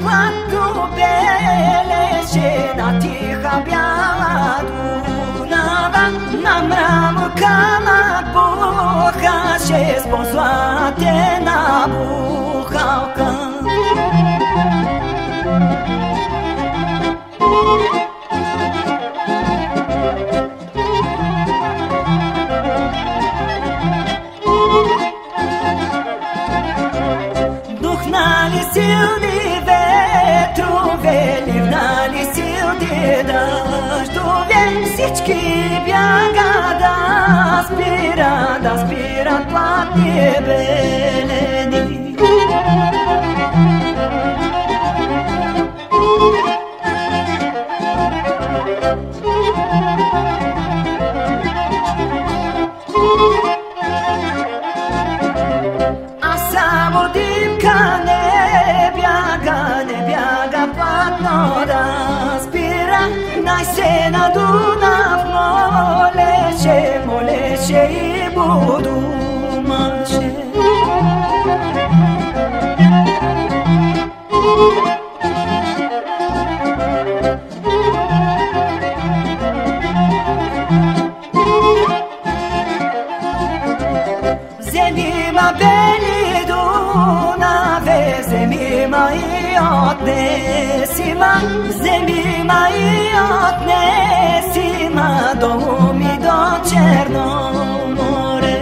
quattro belle scena tiha biała Dunava namram kama bocha się spozłate na buchałka Duhnali silni ветрове, ливнали силни дъждове, всички бяга да спират платни белени. А само димка не бяга платно да спира, най-се на Дунав молеше и будумаше. Вземи ма бели Дунаве, вземи ма и отнеси ма, вземи ма и отнеси ма до ми до Черно море.